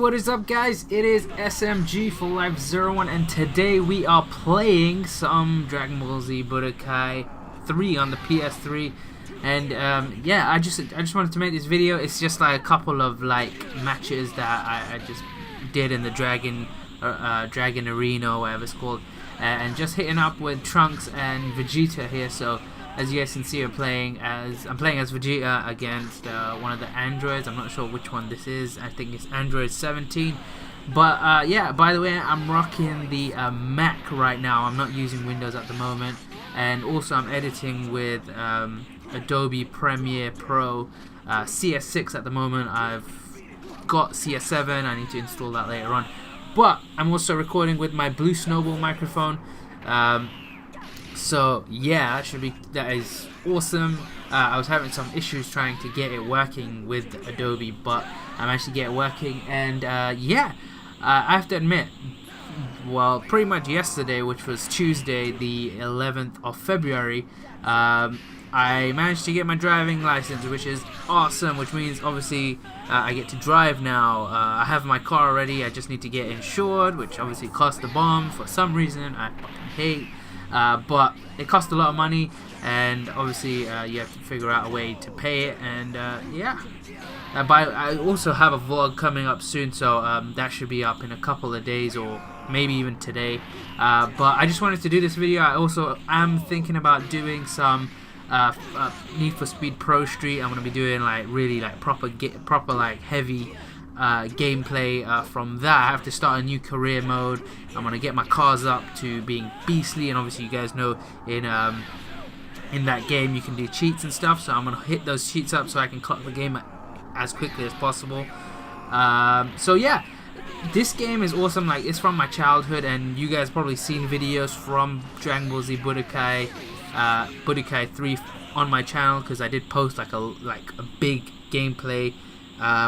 what is up, guys? It is SMG for Life 01, and today we are playing some Dragon Ball Z Budokai 3 on the PS3. And yeah, I just wanted to make this video. It's just like a couple of like matches that I just did in the Dragon Arena or whatever it's called, and just hitting up with Trunks and Vegeta here. So as you guys can see, I'm playing as Vegeta against one of the androids. I'm not sure which one this is. I think it's Android 17. But yeah, by the way, I'm rocking the Mac right now. I'm not using Windows at the moment. And also I'm editing with Adobe Premiere Pro CS6 at the moment. I've got CS7. I need to install that later on. But I'm also recording with my Blue Snowball microphone. So yeah, that is awesome. I was having some issues trying to get it working with Adobe, but I managed to get it working. And yeah, I have to admit, well, pretty much yesterday, which was Tuesday the 11th of February, I managed to get my driving license, which is awesome, which means obviously I get to drive now. I have my car already. I just need to get insured, which obviously costs a bomb for some reason I fucking hate. But it costs a lot of money, and obviously you have to figure out a way to pay it. And yeah, I also have a vlog coming up soon, so that should be up in a couple of days or maybe even today. But I just wanted to do this video. I also am thinking about doing some Need for Speed Pro Street. I'm gonna be doing like really like proper like heavy gameplay from that. I have to start a new career mode. I'm gonna get my cars up to being beastly, and obviously you guys know in that game you can do cheats and stuff, so I'm gonna hit those cheats up so I can clock the game as quickly as possible. So yeah, this game is awesome. Like, it's from my childhood, and you guys probably seen videos from Dragon Ball Z Budokai 3 on my channel, because I did post like a big gameplay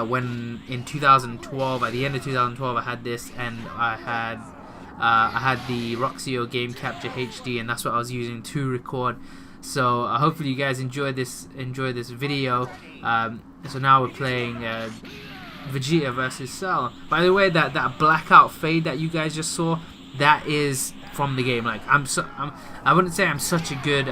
when in 2012, at the end of 2012, I had this, and I had the Roxio Game Capture HD, and that's what I was using to record. So hopefully you guys enjoy this video. So now we're playing Vegeta versus Cell. By the way, that blackout fade that you guys just saw, that is from the game. Like, I wouldn't say I'm such a good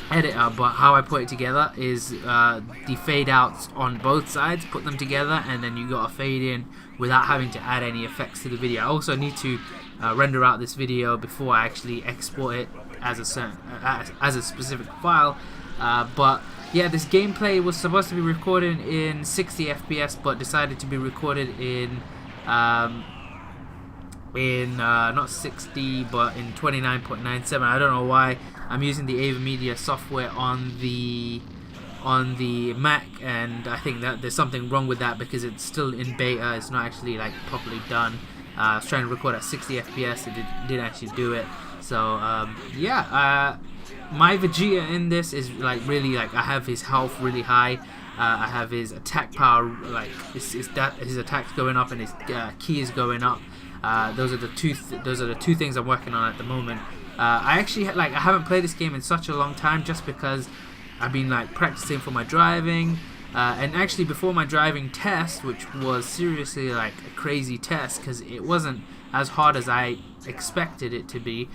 editor, but how I put it together is the fade outs on both sides, put them together, and then you got a fade in without having to add any effects to the video. I also need to render out this video before I actually export it as a specific file. But yeah, this gameplay was supposed to be recorded in 60 FPS, but decided to be recorded in not 60 but in 29.97. I don't know why. I'm using the Ava Media software on the Mac, and I think that there's something wrong with that because it's still in beta. It's not actually like properly done. I was trying to record at 60 FPS. It didn't actually do it. So yeah, my Vegeta in this is like really, like, I have his health really high. I have his attack power, like his attack's going up and his ki is going up. Those are the two things I'm working on at the moment. I actually I haven't played this game in such a long time, just because I've been like practicing for my driving, and actually before my driving test, which was seriously like a crazy test because it wasn't as hard as I expected it to be.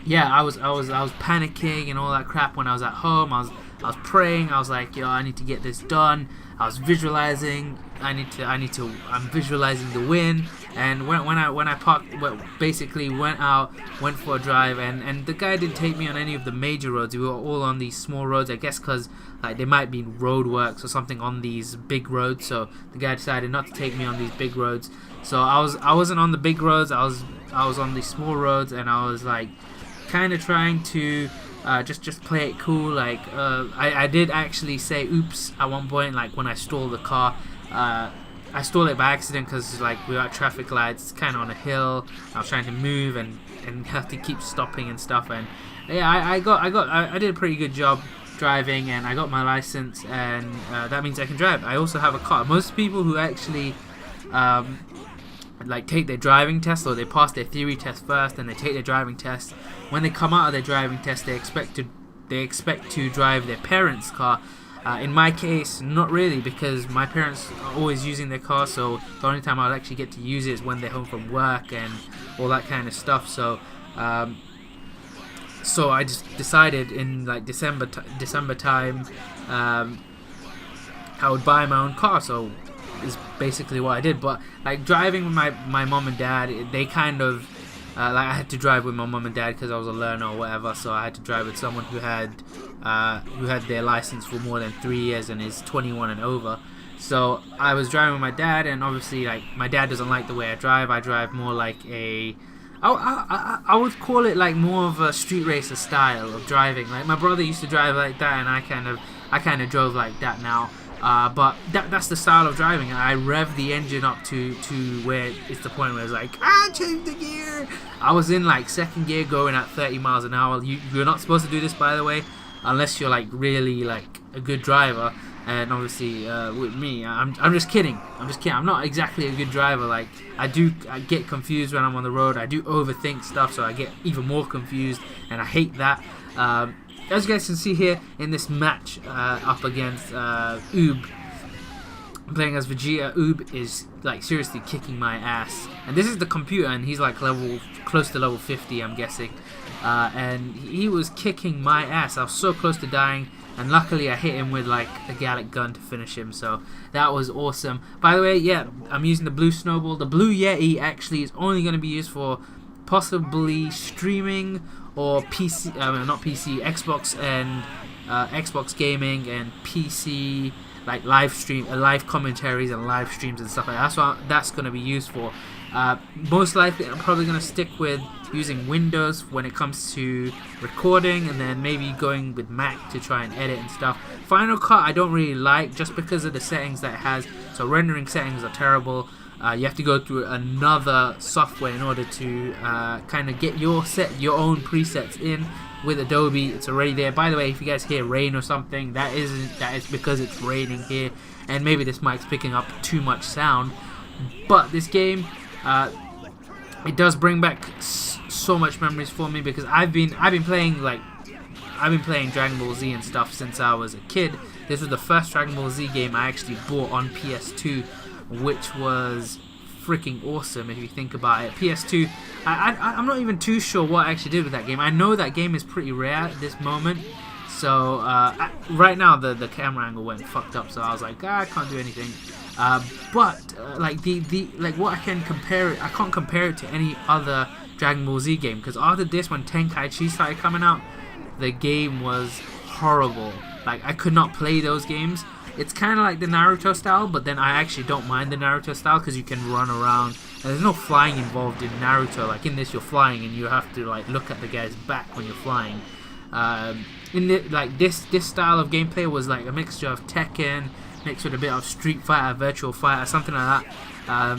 Yeah, I was panicking and all that crap when I was at home. I was praying. I was like, yo, I need to get this done. I was visualizing. I'm visualizing the win. And when I parked, well, basically went for a drive, and the guy didn't take me on any of the major roads. We were all on these small roads, I guess, because like there might be road works or something on these big roads. So the guy decided not to take me on these big roads. So I wasn't on the big roads. I was on these small roads, and I was like kind of trying to just play it cool. Like I did actually say oops at one point, like when I stalled the car. I stalled it by accident because like we were at traffic lights, kind of on a hill. I was trying to move and have to keep stopping and stuff. And yeah, I did a pretty good job driving, and I got my license, and that means I can drive. I also have a car. Most people who actually like take their driving test, or they pass their theory test first and they take their driving test, when they come out of their driving test they expect to drive their parents' car. In my case, not really, because my parents are always using their car, so the only time I'll actually get to use it is when they're home from work and all that kind of stuff. So so I just decided in like December time, I would buy my own car. So is basically what I did. But like driving with my mom and dad, they kind of like I had to drive with my mom and dad because I was a learner or whatever. So I had to drive with someone who had their license for more than 3 years and is 21 and over. So I was driving with my dad, and obviously like my dad doesn't like the way I drive. I drive more like I would call it like more of a street racer style of driving. Like my brother used to drive like that, and I kind of drove like that now. But that's the style of driving. I rev the engine up to where it's the point where it's like, change the gear. I was in like second gear going at 30 miles an hour. You're not supposed to do this, by the way, unless you're like really like a good driver. And obviously with me, I'm just kidding. I'm not exactly a good driver. Like I get confused when I'm on the road. I do overthink stuff, so I get even more confused, and I hate that. As you guys can see here in this match up against Oob, playing as Vegeta, Oob is like seriously kicking my ass. And this is the computer, and he's like close to level 50, I'm guessing. And he was kicking my ass. I was so close to dying, and luckily I hit him with like a Gallic gun to finish him. So that was awesome. By the way, yeah, I'm using the blue snowball. The blue Yeti actually is only going to be used for possibly streaming or PC, not PC, Xbox and Xbox gaming and PC like live commentaries and live streams and stuff like that. That's what that's going to be used for. Most likely I'm probably going to stick with using Windows when it comes to recording, and then maybe going with Mac to try and edit and stuff. Final Cut I don't really like just because of the settings that it has. So rendering settings are terrible. You have to go through another software in order to kind of get your own presets in. With Adobe, it's already there. By the way, if you guys hear rain or something, that is because it's raining here, and maybe this mic's picking up too much sound. But this game, it does bring back so much memories for me, because I've been playing Dragon Ball Z and stuff since I was a kid. This was the first Dragon Ball Z game I actually bought on PS2, which was freaking awesome if you think about it. PS2, I'm not even too sure what I actually did with that game. I know that game is pretty rare at this moment. So right now the camera angle went fucked up, so I was like, I can't do anything. But like what I can't compare it to any other Dragon Ball Z game, because after this, when Tenkaichi started coming out, the game was horrible. Like I could not play those games. It's kind of like the Naruto style, but then I actually don't mind the Naruto style because you can run around and there's no flying involved in Naruto. Like in this, you're flying and you have to like look at the guy's back when you're flying. This style of gameplay was like a mixture of Tekken mixed with a bit of Street Fighter, Virtual Fighter, something like that.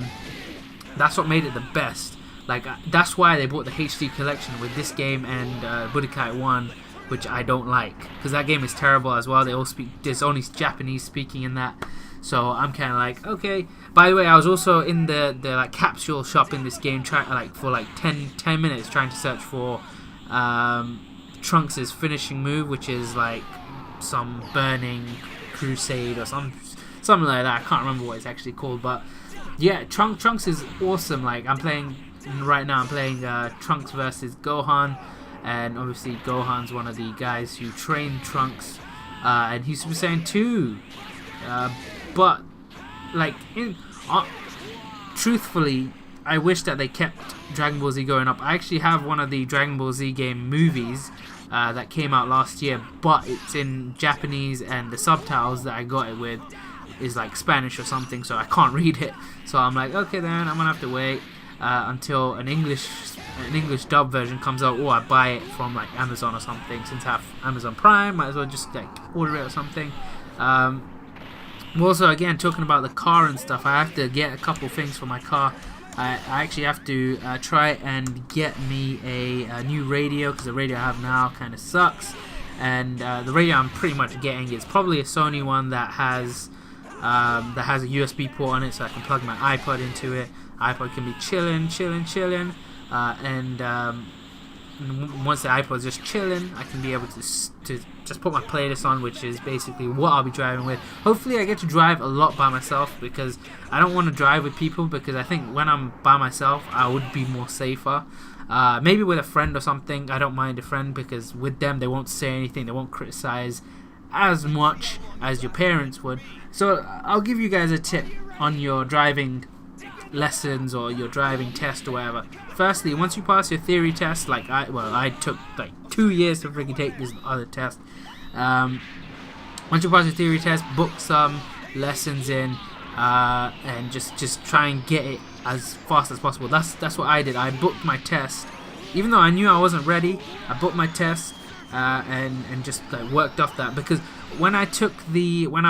That's what made it the best. Like that's why they bought the HD collection with this game and Budokai 1. Which I don't like, because that game is terrible as well. There's only Japanese speaking in that, so I'm kind of like, okay. By the way, I was also in the like capsule shop in this game, for 10 minutes trying to search for Trunks' finishing move, which is like some burning crusade or something like that. I can't remember what it's actually called, but yeah, Trunks is awesome. Like I'm playing Trunks versus Gohan. And obviously Gohan's one of the guys who trained Trunks, and he's Super Saiyan 2. But like, truthfully, I wish that they kept Dragon Ball Z going up. I actually have one of the Dragon Ball Z game movies that came out last year, but it's in Japanese, and the subtitles that I got it with is like Spanish or something, so I can't read it. So I'm like, okay, then I'm gonna have to wait until an English dub version comes out, or I buy it from like Amazon or something. Since I have Amazon Prime, might as well just like order it or something. Also, again, talking about the car and stuff, I have to get a couple things for my car. I actually have to try and get me a new radio, because the radio I have now kind of sucks. And the radio I'm pretty much getting is probably a Sony one that has a USB port on it, so I can plug my iPod into it. iPod can be chilling. once the iPod's just chilling, I can be able to just put my playlist on, which is basically what I'll be driving with. Hopefully I get to drive a lot by myself, because I don't want to drive with people, because I think when I'm by myself I would be more safer. Maybe with a friend or something, I don't mind a friend, because with them they won't say anything, they won't criticize as much as your parents would. So I'll give you guys a tip on your driving lessons or your driving test or whatever. Firstly, once you pass your theory test, like I took like 2 years to freaking take this other test. Once you pass your theory test, book some lessons in, and just try and get it as fast as possible. That's what I did. I booked my test, even though I knew I wasn't ready. I booked my test, and just like worked off that, because when I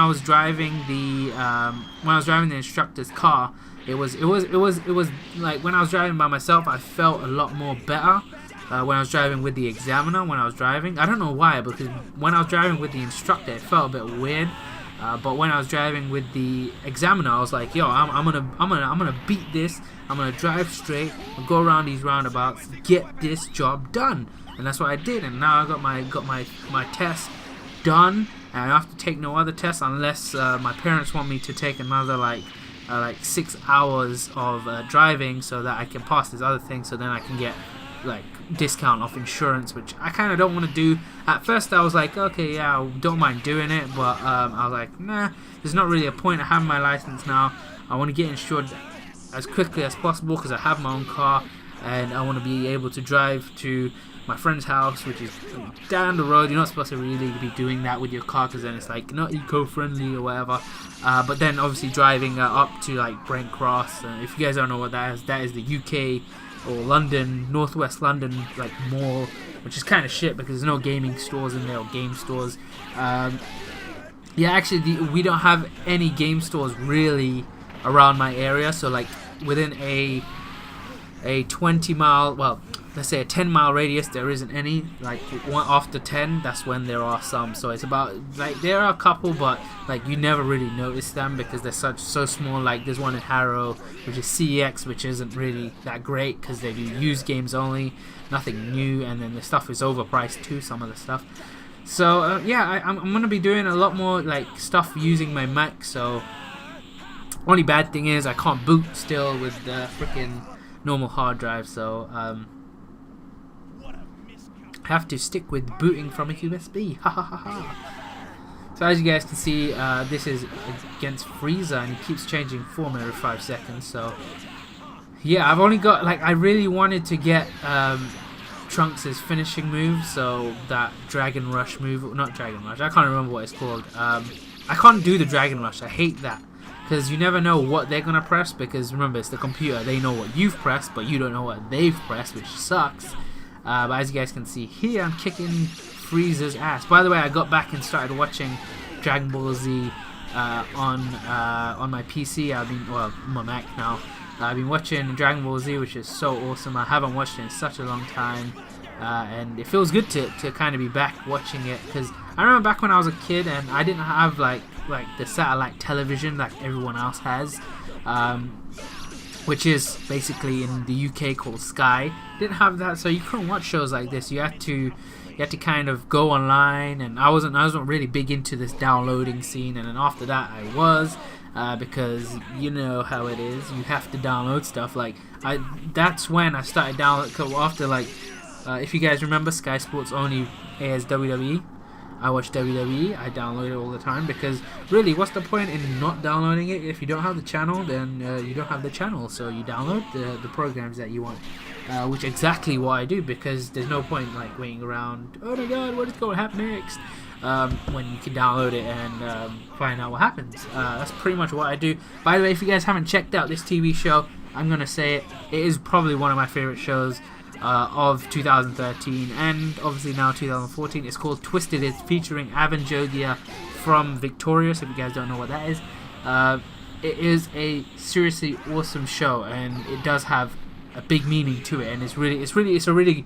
was driving the instructor's car, it was like when I was driving by myself, I felt a lot more better. When I was driving with the examiner, I don't know why, because when I was driving with the instructor, it felt a bit weird. But when I was driving with the examiner, I was like, yo, I'm gonna beat this. I'm gonna drive straight, and go around these roundabouts, get this job done. And that's what I did. And now I got my test done, and I don't have to take no other tests unless my parents want me to take another like 6 hours of driving, so that I can pass this other thing, so then I can get like discount off insurance, which I kind of don't want to do. At first I was like, okay, yeah, I don't mind doing it, but I was like, nah, there's not really a point. I have my license now. I want to get insured as quickly as possible, because I have my own car, and I want to be able to drive to my friend's house, which is down the road. You're not supposed to really be doing that with your car, because then it's like not eco-friendly or whatever. But then obviously driving up to like Brent Cross, if you guys don't know what that is the UK or London, northwest London like mall, which is kind of shit because there's no gaming stores in there or game stores. Yeah, actually we don't have any game stores really around my area, so like within a 20 mile, well, let's say a 10-mile radius, there isn't any. Like one after 10, that's when there are some. So it's about like there are a couple, but like you never really notice them because they're so small. Like there's one in Harrow, which is CEX, which isn't really that great because they do used games only, nothing new, and then the stuff is overpriced too, some of the stuff. So yeah, I'm gonna be doing a lot more like stuff using my Mac. So only bad thing is I can't boot still with the freaking normal hard drive. So have to stick with booting from a USB. Ha ha ha ha. So as you guys can see, this is against Frieza, and he keeps changing form every 5 seconds. So yeah, I've only got like I really wanted to get Trunks' finishing move, so that Dragon Rush move, not Dragon Rush, I can't remember what it's called. I can't do the Dragon Rush. I hate that because you never know what they're gonna press, because remember, it's the computer. They know what you've pressed, but you don't know what they've pressed, which sucks. But as you guys can see here, I'm kicking Frieza's ass. By the way, I got back and started watching Dragon Ball Z on my PC. My Mac now. I've been watching Dragon Ball Z, which is so awesome. I haven't watched it in such a long time, and it feels good to kind of be back watching it, because I remember back when I was a kid and I didn't have like the satellite television like everyone else has. Which is basically in the UK called Sky. Didn't have that, so you couldn't watch shows like this. You had to kind of go online, and I wasn't really big into this downloading scene. And then after that, I was, because you know how it is. You have to download stuff. Like that's when I started downloading. After like, if you guys remember, Sky Sports only airs WWE. I watch WWE, I download it all the time, because really, what's the point in not downloading it? If you don't have the channel, then you don't have the channel, so you download the programs that you want, which is exactly what I do, because there's no point like waiting around, oh my god, what is going to happen next, when you can download it and find out what happens. That's pretty much what I do. By the way, if you guys haven't checked out this TV show, I'm going to say it is probably one of my favorite shows of 2013 and obviously now 2014. It's called Twisted. It's featuring Avan Jogia from Victorious, if you guys don't know what that is. It is a seriously awesome show, and it does have a big meaning to it, and it's a really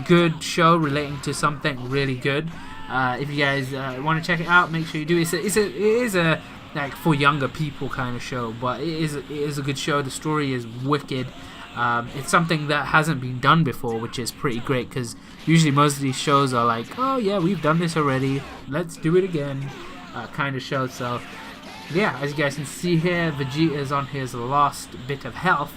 good show relating to something really good. If you guys want to check it out, make sure you do. It is a like for younger people kind of show, but it is a good show. The story is wicked. It's something that hasn't been done before, which is pretty great, because usually most of these shows are like, oh yeah, we've done this already, let's do it again, kind of show. So yeah, as you guys can see here, Vegeta is on his last bit of health,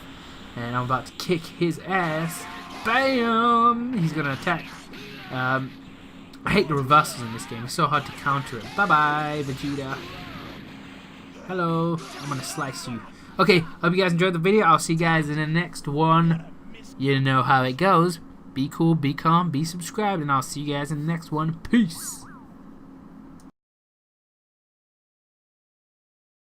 and I'm about to kick his ass. Bam! He's gonna attack. I hate the reversals in this game. It's so hard to counter it. Bye bye, Vegeta. Hello. I'm gonna slice you. Okay, hope you guys enjoyed the video. I'll see you guys in the next one. You know how it goes. Be cool, be calm, be subscribed, and I'll see you guys in the next one. Peace.